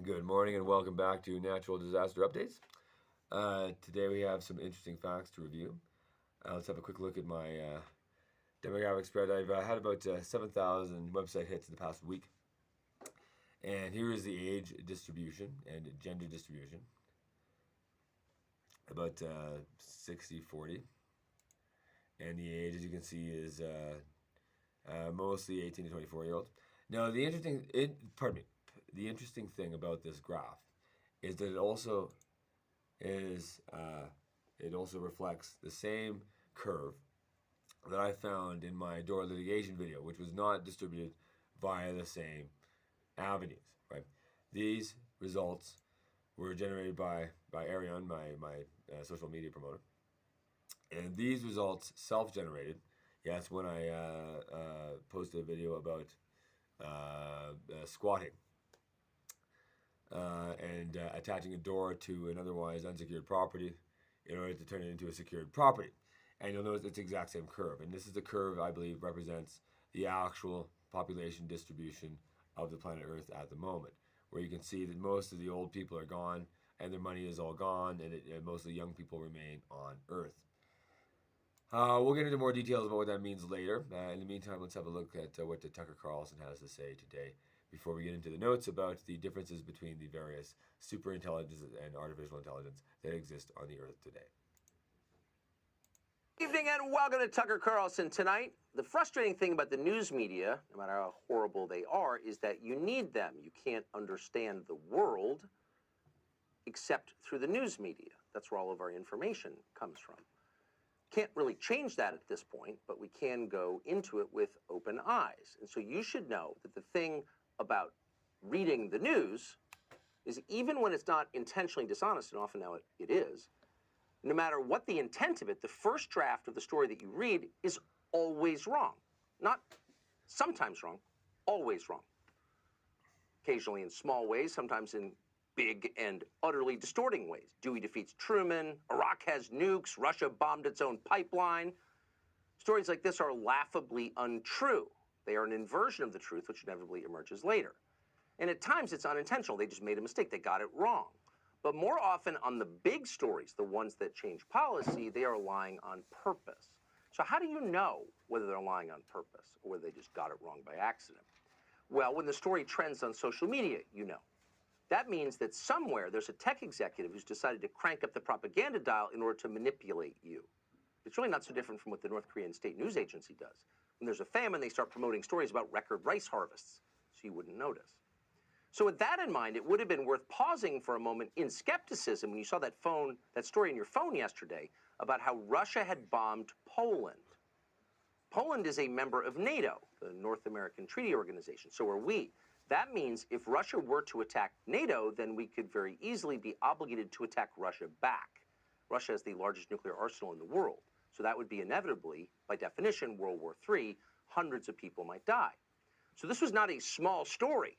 Good morning and welcome back to Natural Disaster Updates. Today we have some interesting facts to review. Let's have a quick look at my demographic spread. I've had about 7,000 website hits in the past week. And here is the age distribution and gender distribution. About 60-40. And the age, as you can see, is mostly 18 to 24-year-olds. Now, the interesting thing about this graph is that it also reflects the same curve that I found in my Dora litigation video, which was not distributed via the same avenues. Right? These results were generated by Arion, my social media promoter, and these results self-generated. Yes, when I posted a video about squatting. And attaching a door to an otherwise unsecured property in order to turn it into a secured property. And you'll notice it's the exact same curve. And this is the curve I believe represents the actual population distribution of the planet Earth at the moment, where you can see that most of the old people are gone and their money is all gone, and most of the young people remain on Earth. We'll get into more details about what that means later. In the meantime, let's have a look at what Tucker Carlson has to say today before we get into the notes about the differences between the various superintelligence and artificial intelligence that exist on the Earth today. Good evening and welcome to Tucker Carlson tonight. The frustrating thing about the news media, no matter how horrible they are, is that you need them. You can't understand the world except through the news media. That's where all of our information comes from. Can't really change that at this point, but we can go into it with open eyes. And so you should know that the thing about reading the news is, even when it's not intentionally dishonest, and often now it is, no matter what the intent of it, the first draft of the story that you read is always wrong. Not sometimes wrong, always wrong. Occasionally in small ways, sometimes in big and utterly distorting ways. Dewey defeats Truman, Iraq has nukes, Russia bombed its own pipeline. Stories like this are laughably untrue. They are an inversion of the truth, which inevitably emerges later. And at times it's unintentional. They just made a mistake. They got it wrong. But more often on the big stories, the ones that change policy, they are lying on purpose. So how do you know whether they're lying on purpose or whether they just got it wrong by accident? Well, when the story trends on social media, you know. That means that somewhere there's a tech executive who's decided to crank up the propaganda dial in order to manipulate you. It's really not so different from what the North Korean state news agency does. When there's a famine, they start promoting stories about record rice harvests, so you wouldn't notice. So with that in mind, it would have been worth pausing for a moment in skepticism when you saw that story in your phone yesterday about how Russia had bombed Poland. Poland is a member of NATO, the North American Treaty Organization, so are we. That means if Russia were to attack NATO, then we could very easily be obligated to attack Russia back. Russia has the largest nuclear arsenal in the world. So that would be inevitably, by definition, World War III. Hundreds of people might die. So this was not a small story.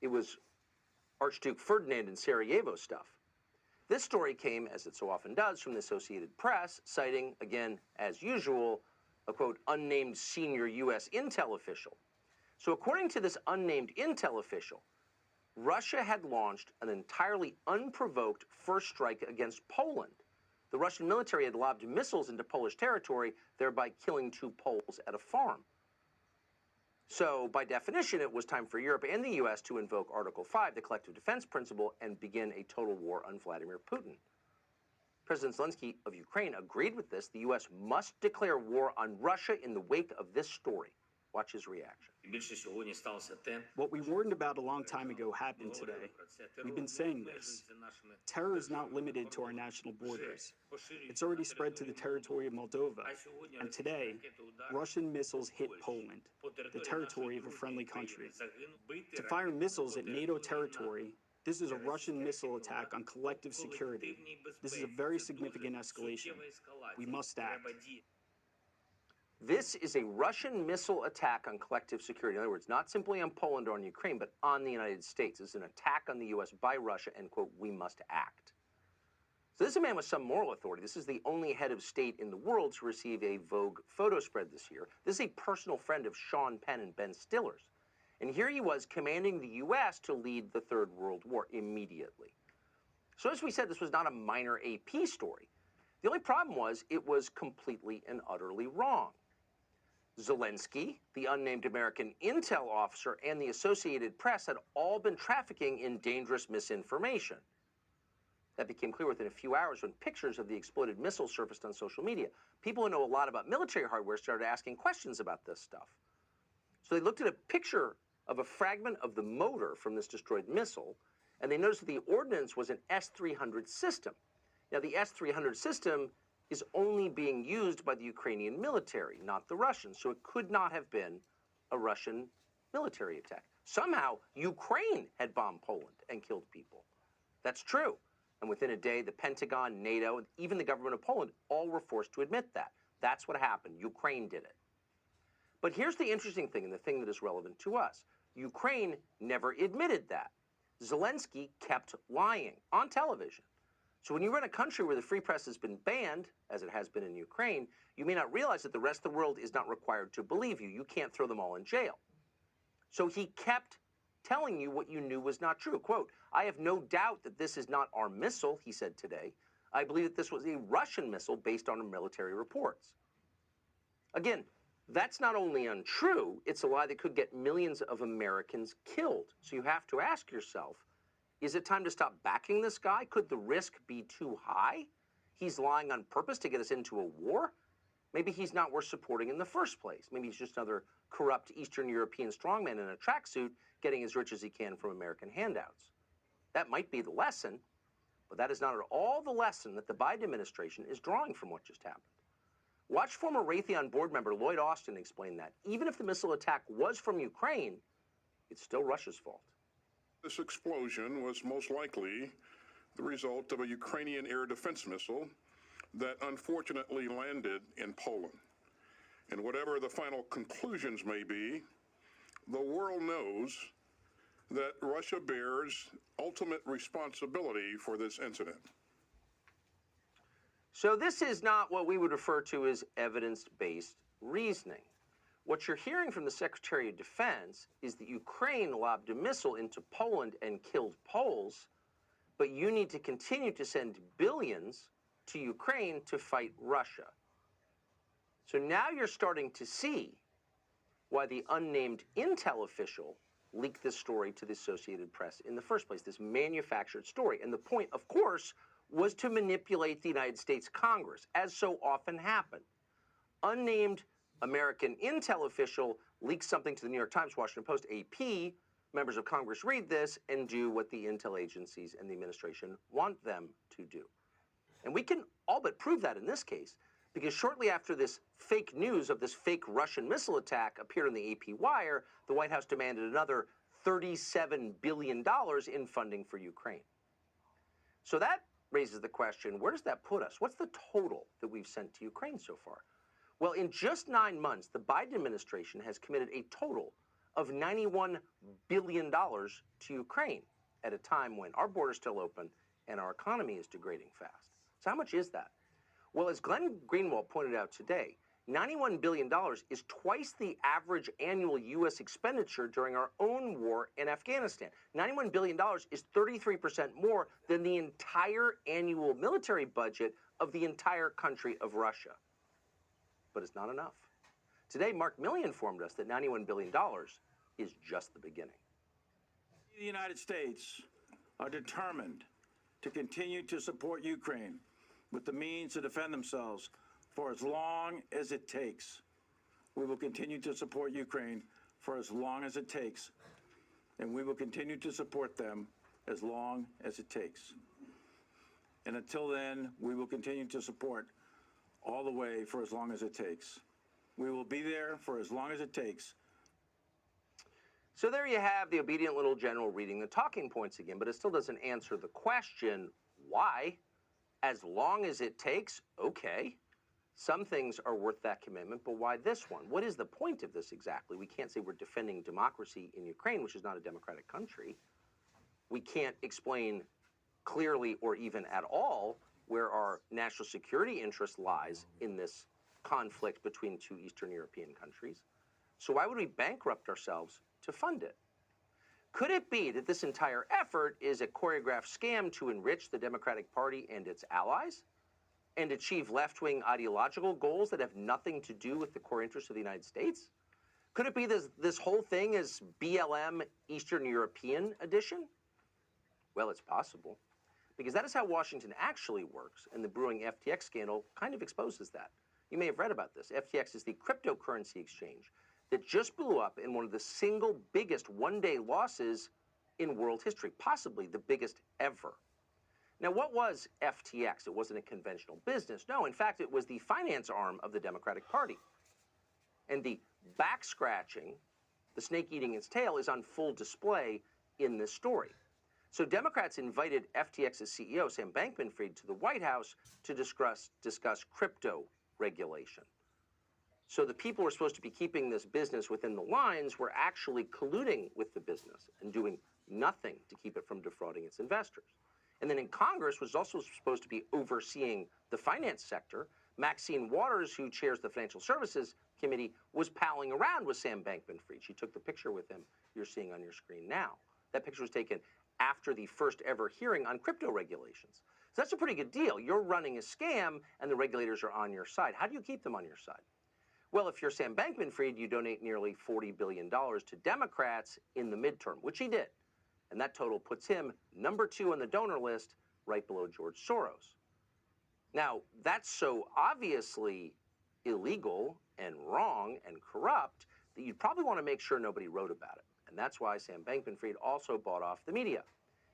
It was Archduke Ferdinand and Sarajevo stuff. This story came, as it so often does, from the Associated Press, citing, again, as usual, a, quote, unnamed senior U.S. intel official. So according to this unnamed intel official, Russia had launched an entirely unprovoked first strike against Poland. The Russian military had lobbed missiles into Polish territory, thereby killing 2 Poles at a farm. So, by definition, it was time for Europe and the U.S. to invoke Article 5, the collective defense principle, and begin a total war on Vladimir Putin. President Zelensky of Ukraine agreed with this. The U.S. must declare war on Russia in the wake of this story. Watch his reaction. What we warned about a long time ago happened today. We've been saying this. Terror is not limited to our national borders. It's already spread to the territory of Moldova. And today, Russian missiles hit Poland, the territory of a friendly country. To fire missiles at NATO territory, this is a Russian missile attack on collective security. This is a very significant escalation. We must act. This is a Russian missile attack on collective security. In other words, not simply on Poland or on Ukraine, but on the United States. This is an attack on the U.S. by Russia, and, quote, we must act. So this is a man with some moral authority. This is the only head of state in the world to receive a Vogue photo spread this year. This is a personal friend of Sean Penn and Ben Stiller's. And here he was commanding the U.S. to lead the Third World War immediately. So as we said, this was not a minor AP story. The only problem was it was completely and utterly wrong. Zelensky, the unnamed American intel officer, and the Associated Press had all been trafficking in dangerous misinformation. That became clear within a few hours when pictures of the exploded missile surfaced on social media. People who know a lot about military hardware started asking questions about this stuff. So they looked at a picture of a fragment of the motor from this destroyed missile, and they noticed that the ordnance was an S-300 system. Now, the S-300 system is only being used by the Ukrainian military, not the Russians, so it could not have been a Russian military attack. Somehow, Ukraine had bombed Poland and killed people. That's true. And within a day, the Pentagon, NATO, and even the government of Poland all were forced to admit that. That's what happened. Ukraine did it. But here's the interesting thing, and the thing that is relevant to us. Ukraine never admitted that. Zelensky kept lying on television. So when you run a country where the free press has been banned, as it has been in Ukraine, you may not realize that the rest of the world is not required to believe you. You can't throw them all in jail. So he kept telling you what you knew was not true. Quote, "I have no doubt that this is not our missile," he said today. "I believe that this was a Russian missile based on military reports." Again, that's not only untrue, it's a lie that could get millions of Americans killed. So you have to ask yourself, is it time to stop backing this guy? Could the risk be too high? He's lying on purpose to get us into a war? Maybe he's not worth supporting in the first place. Maybe he's just another corrupt Eastern European strongman in a tracksuit getting as rich as he can from American handouts. That might be the lesson, but that is not at all the lesson that the Biden administration is drawing from what just happened. Watch former Raytheon board member Lloyd Austin explain that even if the missile attack was from Ukraine, it's still Russia's fault. This explosion was most likely the result of a Ukrainian air defense missile that unfortunately landed in Poland. And whatever the final conclusions may be, the world knows that Russia bears ultimate responsibility for this incident. So this is not what we would refer to as evidence-based reasoning. What you're hearing from the Secretary of Defense is that Ukraine lobbed a missile into Poland and killed Poles, but you need to continue to send billions to Ukraine to fight Russia. So now you're starting to see why the unnamed intel official leaked this story to the Associated Press in the first place, this manufactured story. And the point, of course, was to manipulate the United States Congress, as so often happened. Unnamed American intel official leaks something to the New York Times, Washington Post, AP. Members of Congress read this and do what the intel agencies and the administration want them to do. And we can all but prove that in this case, because shortly after this fake news of this fake Russian missile attack appeared on the AP wire, the White House demanded another $37 billion in funding for Ukraine. So that raises the question, where does that put us? What's the total that we've sent to Ukraine so far? Well, in just 9 months, the Biden administration has committed a total of $91 billion to Ukraine at a time when our border's still open and our economy is degrading fast. So how much is that? Well, as Glenn Greenwald pointed out today, $91 billion is twice the average annual U.S. expenditure during our own war in Afghanistan. $91 billion is 33% more than the entire annual military budget of the entire country of Russia. But it's not enough. Today, Mark Milley informed us that $91 billion is just the beginning. The United States are determined to continue to support Ukraine with the means to defend themselves for as long as it takes. We will continue to support Ukraine for as long as it takes, and we will continue to support them as long as it takes. And until then, we will continue to support all the way for as long as it takes. We will be there for as long as it takes. So there you have the obedient little general reading the talking points again, but it still doesn't answer the question, why? As long as it takes, okay. Some things are worth that commitment, but why this one? What is the point of this exactly? We can't say we're defending democracy in Ukraine, which is not a democratic country. We can't explain clearly or even at all where our national security interest lies in this conflict between two Eastern European countries. So why would we bankrupt ourselves to fund it. Could it be that this entire effort is a choreographed scam to enrich the Democratic Party and its allies and achieve left-wing ideological goals that have nothing to do with the core interests of the United States? Could it be this whole thing is BLM Eastern European edition? Well, it's possible, because that is how Washington actually works, and the brewing FTX scandal kind of exposes that. You may have read about this. FTX is the cryptocurrency exchange that just blew up in one of the single biggest one-day losses in world history, possibly the biggest ever. Now, what was FTX? It wasn't a conventional business. No, in fact, it was the finance arm of the Democratic Party. And the back-scratching, the snake eating its tail, is on full display in this story. So Democrats invited FTX's CEO, Sam Bankman-Fried, to the White House to discuss crypto regulation. So the people who were supposed to be keeping this business within the lines were actually colluding with the business and doing nothing to keep it from defrauding its investors. And then in Congress, which was also supposed to be overseeing the finance sector, Maxine Waters, who chairs the Financial Services Committee, was palling around with Sam Bankman-Fried. She took the picture with him you're seeing on your screen now. That picture was taken after the first ever hearing on crypto regulations. So that's a pretty good deal. You're running a scam and the regulators are on your side. How do you keep them on your side? Well, if you're Sam Bankman-Fried, you donate nearly $40 billion to Democrats in the midterm, which he did. And that total puts him number 2 on the donor list, right below George Soros. Now, that's so obviously illegal and wrong and corrupt that you'd probably want to make sure nobody wrote about it. And that's why Sam Bankman-Fried also bought off the media.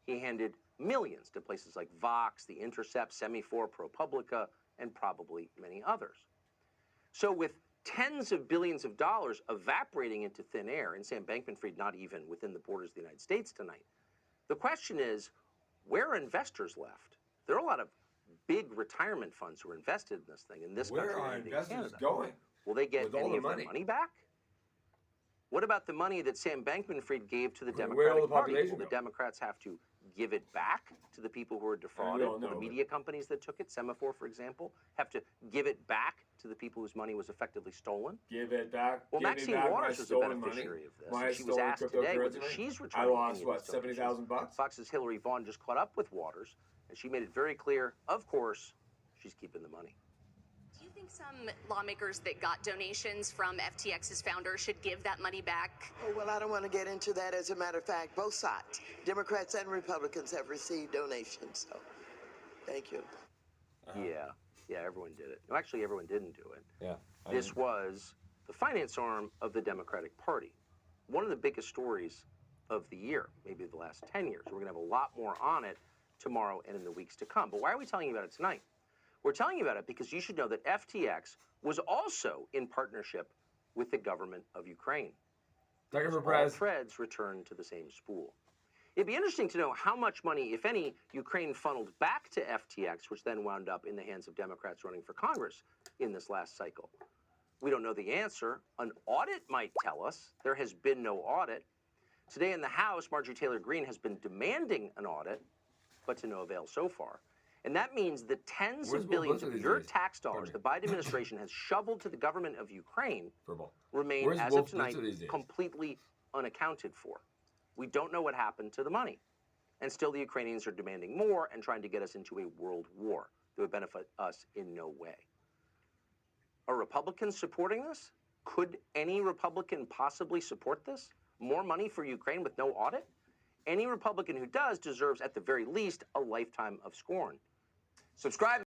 He handed millions to places like Vox, The Intercept, Semafor, ProPublica, and probably many others. So with tens of billions of dollars evaporating into thin air, and Sam Bankman-Fried not even within the borders of the United States tonight, the question is, where are investors left? There are a lot of big retirement funds who are invested in this thing in this country Where are and in investors Canada. going? Will they get with all any the of their money? money back? What about the money that Sam Bankman-Fried gave to the Where Democratic will the Party? population Will the go? Democrats have to give it back to the people who are defrauded? all know, Will the but- media companies that took it, Semafor, for example, have to give it back to the people whose money was effectively stolen? Give it back. Well, give Maxine me back Waters my was a stolen beneficiary money. of this. My And she was stolen asked today whether cryptocurrency. she's I returning lost, any of what, these donations. $70,000? Fox's Hillary Vaughn just caught up with Waters, and she made it very clear, of course, she's keeping the money. Do you think some lawmakers that got donations from FTX's founder should give that money back? Oh, well, I don't want to get into that. As a matter of fact, both sides, Democrats and Republicans, have received donations. So, thank you. Yeah, everyone did it. No, actually, everyone didn't do it. Yeah. This was the finance arm of the Democratic Party. One of the biggest stories of the year, maybe the last 10 years. We're going to have a lot more on it tomorrow and in the weeks to come. But why are we telling you about it tonight? We're telling you about it because you should know that FTX was also in partnership with the government of Ukraine. Second for All Prez. threads return to the same spool. It'd be interesting to know how much money, if any, Ukraine funneled back to FTX, which then wound up in the hands of Democrats running for Congress in this last cycle. We don't know the answer. An audit might tell us. There has been no audit. Today in the House, Marjorie Taylor Greene has been demanding an audit, but to no avail so far. And that means the tens Where's of billions Will of Butcher your these days? tax dollars the Pardon Biden administration has shoveled to the government of Ukraine Purple. remain, Where's as Wolf of tonight, Blitzer these days? completely unaccounted for. We don't know what happened to the money. And still the Ukrainians are demanding more and trying to get us into a world war that would benefit us in no way. Are Republicans supporting this? Could any Republican possibly support this? More money for Ukraine with no audit? Any Republican who does deserves, at the very least, a lifetime of scorn. Subscribe.